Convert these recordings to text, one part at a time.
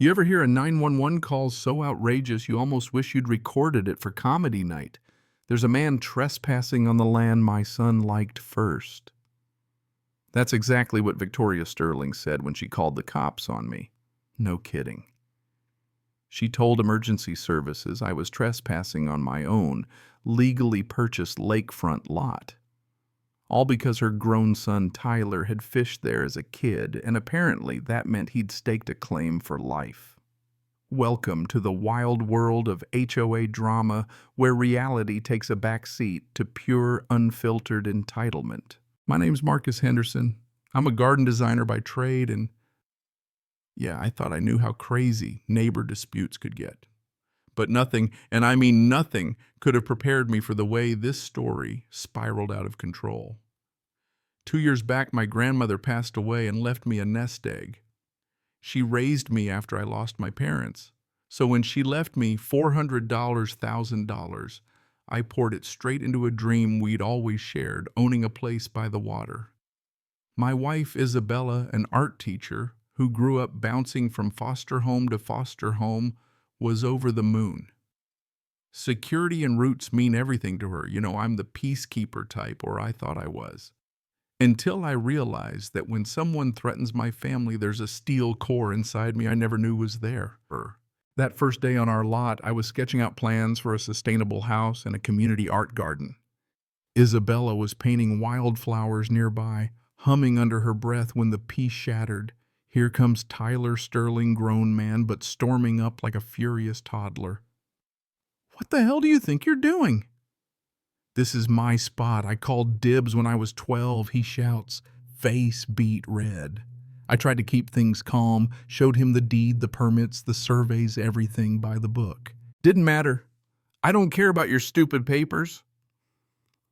You ever hear a 911 call so outrageous you almost wish you'd recorded it for comedy night? There's a man trespassing on the land my son liked first. That's exactly what Victoria Sterling said when she called the cops on me. No kidding. She told emergency services I was trespassing on my own, legally purchased lakefront lot. All because her grown son Tyler had fished there as a kid, and apparently that meant he'd staked a claim for life. Welcome to the wild world of HOA drama, where reality takes a back seat to pure, unfiltered entitlement. My name's Marcus Henderson. I'm a garden designer by trade, and yeah, I thought I knew how crazy neighbor disputes could get. But nothing, and I mean nothing, could have prepared me for the way this story spiraled out of control. 2 years back, my grandmother passed away and left me a nest egg. She raised me after I lost my parents. So when she left me $400, $1,000, I poured it straight into a dream we'd always shared, owning a place by the water. My wife, Isabella, an art teacher who grew up bouncing from foster home to foster home, was over the moon. Security and roots mean everything to her. I'm the peacekeeper type, or I thought I was. Until I realized that when someone threatens my family, there's a steel core inside me I never knew was there. That first day on our lot, I was sketching out plans for a sustainable house and a community art garden. Isabella was painting wildflowers nearby, humming under her breath when the piece shattered. Here comes Tyler Sterling, grown man, but storming up like a furious toddler. "What the hell do you think you're doing?" "This is my spot. I called dibs when I was 12, he shouts, face beat red. I tried to keep things calm, showed him the deed, the permits, the surveys, everything by the book. "Didn't matter. I don't care about your stupid papers."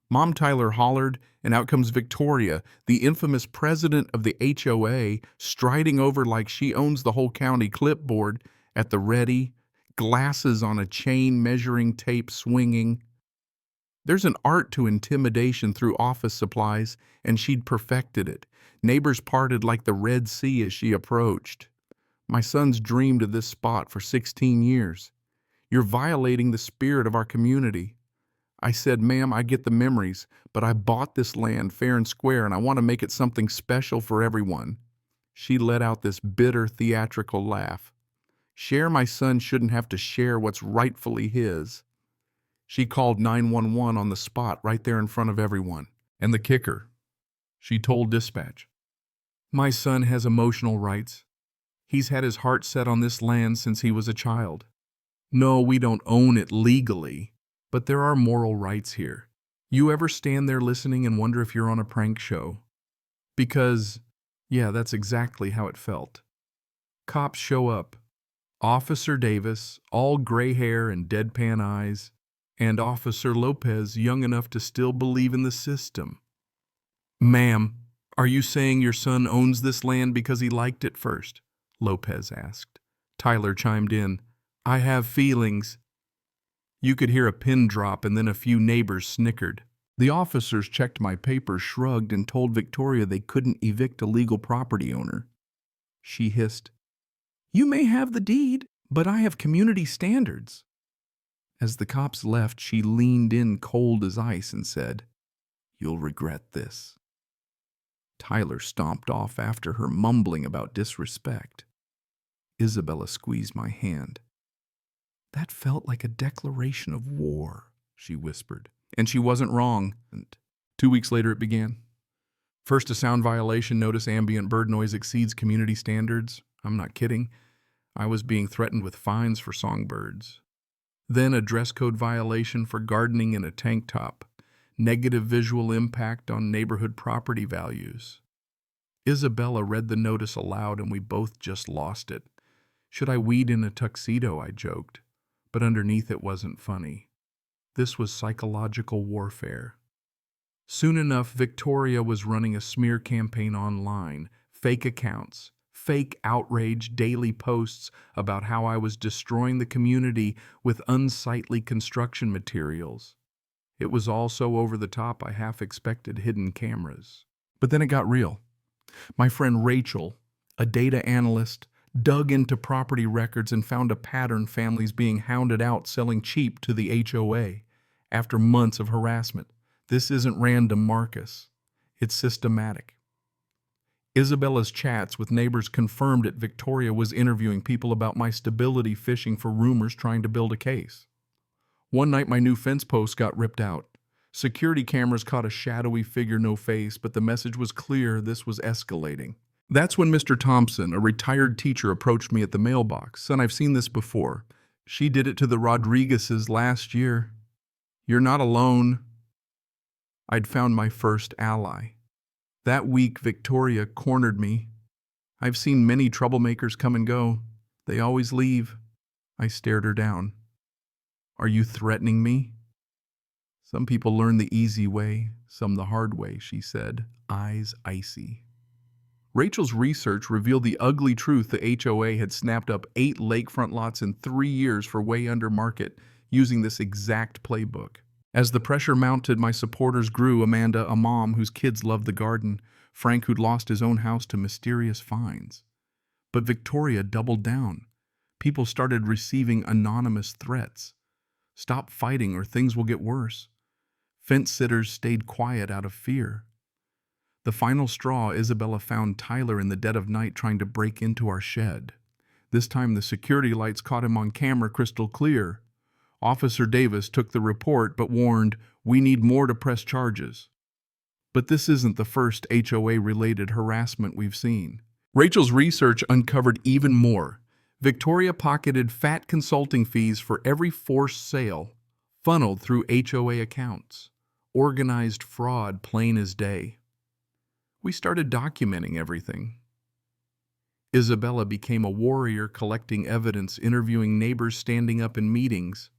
Mom Tyler hollered, and out comes Victoria, the infamous president of the HOA, striding over like she owns the whole county, clipboard at the ready, glasses on a chain, measuring tape swinging. There's an art to intimidation through office supplies, and she'd perfected it. Neighbors parted like the Red Sea as she approached. "My son's dreamed of this spot for 16 years. You're violating the spirit of our community." I said, "Ma'am, I get the memories, but I bought this land fair and square, and I want to make it something special for everyone." She let out this bitter, theatrical laugh. "Share my son shouldn't have to share what's rightfully his." She called 911 on the spot right there in front of everyone. And the kicker, she told dispatch, "My son has emotional rights. He's had his heart set on this land since he was a child. No, we don't own it legally, but there are moral rights here. You ever stand there listening and wonder if you're on a prank show?" Because, yeah, that's exactly how it felt. Cops show up. Officer Davis, all gray hair and deadpan eyes, and Officer Lopez, young enough to still believe in the system. "Ma'am, are you saying your son owns this land because he liked it first?" Lopez asked. Tyler chimed in, "I have feelings." You could hear a pin drop, and then a few neighbors snickered. The officers checked my papers, shrugged, and told Victoria they couldn't evict a legal property owner. She hissed, "You may have the deed, but I have community standards." As the cops left, she leaned in cold as ice and said, "You'll regret this." Tyler stomped off after her, mumbling about disrespect. Isabella squeezed my hand. "That felt like a declaration of war," she whispered. And she wasn't wrong. And 2 weeks later it began. First, a sound violation notice: ambient bird noise exceeds community standards. I'm not kidding. I was being threatened with fines for songbirds. Then a dress code violation for gardening in a tank top. Negative visual impact on neighborhood property values. Isabella read the notice aloud, and we both just lost it. Should I weed in a tuxedo, I joked, but underneath it wasn't funny. This was psychological warfare. Soon enough, Victoria was running a smear campaign online, fake accounts, fake outrage, daily posts about how I was destroying the community with unsightly construction materials. It was all so over the top I half expected hidden cameras. But then it got real. My friend Rachel, a data analyst, dug into property records and found a pattern: families being hounded out, selling cheap to the HOA after months of harassment. This isn't random, Marcus. It's systematic. Isabella's chats with neighbors confirmed it. Victoria was interviewing people about my stability, fishing for rumors, trying to build a case. One night my new fence post got ripped out. Security cameras caught a shadowy figure, no face, but the message was clear: this was escalating. That's when Mr. Thompson, a retired teacher, approached me at the mailbox. "Son, I've seen this before. She did it to the Rodriguezes last year. You're not alone." I'd found my first ally. That week, Victoria cornered me. "I've seen many troublemakers come and go. They always leave." I stared her down. "Are you threatening me?" "Some people learn the easy way, some the hard way," she said, eyes icy. Rachel's research revealed the ugly truth: the HOA had snapped up 8 lakefront lots in 3 years for way under market, using this exact playbook. As the pressure mounted, my supporters grew. Amanda, a mom whose kids loved the garden. Frank, who'd lost his own house to mysterious fines. But Victoria doubled down. People started receiving anonymous threats. "Stop fighting or things will get worse." Fence sitters stayed quiet out of fear. The final straw: Isabella found Tyler in the dead of night trying to break into our shed. This time the security lights caught him on camera, crystal clear. Officer Davis took the report but warned, "We need more to press charges." But this isn't the first HOA-related harassment we've seen. Rachel's research uncovered even more. Victoria pocketed fat consulting fees for every forced sale, funneled through HOA accounts. Organized fraud, plain as day. We started documenting everything. Isabella became a warrior, collecting evidence, interviewing neighbors, standing up in meetings.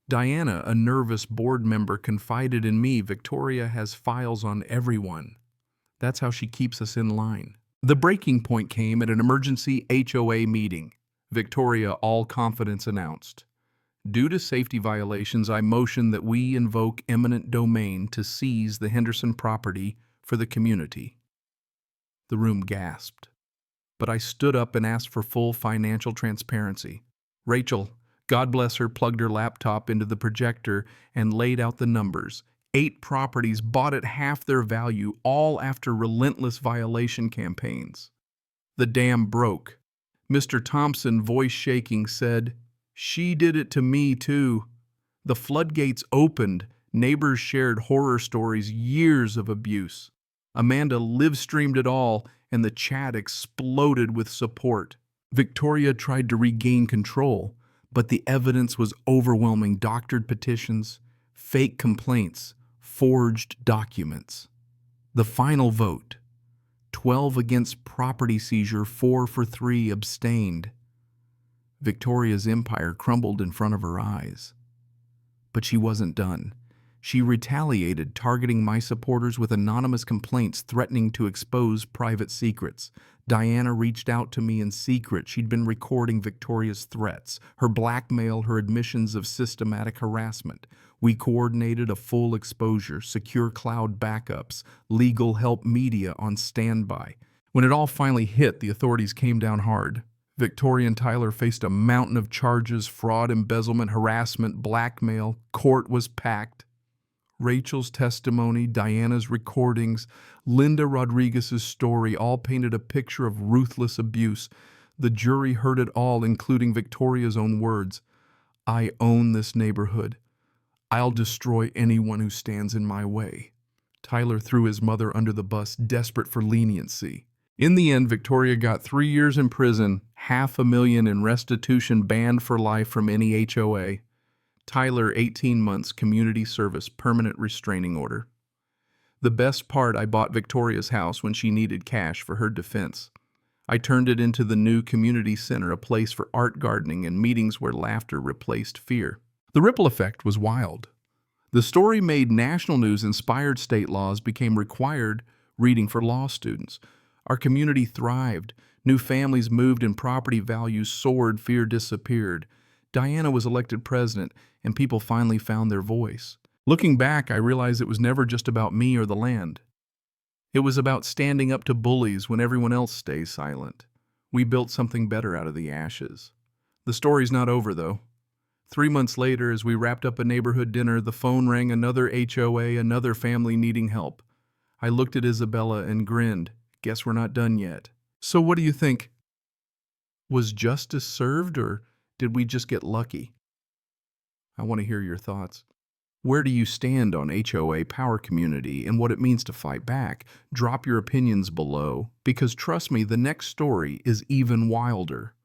Diana, a nervous board member, confided in me. "Victoria has files on everyone." That's how she keeps us in line. The breaking point came at an emergency HOA meeting. Victoria, all confidence, announced, "Due to safety violations, I motion that we invoke eminent domain to seize the Henderson property for the community." The room gasped. But I stood up and asked for full financial transparency. Rachel, God bless her, plugged her laptop into the projector and laid out the numbers. 8 properties bought at half their value, all after relentless violation campaigns. The dam broke. Mr. Thompson, voice shaking, said, "She did it to me too." The floodgates opened. Neighbors shared horror stories, years of abuse. Amanda live-streamed it all, and the chat exploded with support. Victoria tried to regain control, but the evidence was overwhelming: doctored petitions, fake complaints, forged documents. The final vote: 12 against property seizure, 4 for 3 abstained. Victoria's empire crumbled in front of her eyes. But she wasn't done. She retaliated, targeting my supporters with anonymous complaints threatening to expose private secrets. Diana reached out to me in secret. She'd been recording Victoria's threats, her blackmail, her admissions of systematic harassment. We coordinated a full exposure, secure cloud backups, legal help, media on standby. When it all finally hit, the authorities came down hard. Victoria and Tyler faced a mountain of charges: fraud, embezzlement, harassment, blackmail. Court was packed. Rachel's testimony, Diana's recordings, Linda Rodriguez's story all painted a picture of ruthless abuse. The jury heard it all, including Victoria's own words: "I own this neighborhood. I'll destroy anyone who stands in my way." Tyler threw his mother under the bus, desperate for leniency. In the end, Victoria got 3 years in prison, $500,000 in restitution, banned for life from any HOA. Tyler, 18 months, community service, permanent restraining order. The best part: I bought Victoria's house when she needed cash for her defense. I turned it into the new community center, a place for art, gardening, and meetings where laughter replaced fear. The ripple effect was wild. The story made national news, inspired state laws, became required reading for law students. Our community thrived. New families moved and property values soared, fear disappeared. Diana was elected president, and people finally found their voice. Looking back, I realized it was never just about me or the land. It was about standing up to bullies when everyone else stays silent. We built something better out of the ashes. The story's not over, though. 3 months later, as we wrapped up a neighborhood dinner, the phone rang, another HOA, another family needing help. I looked at Isabella and grinned. Guess we're not done yet. So what do you think? Was justice served, or did we just get lucky? I want to hear your thoughts. Where do you stand on HOA power community and what it means to fight back? Drop your opinions below, because trust me, the next story is even wilder.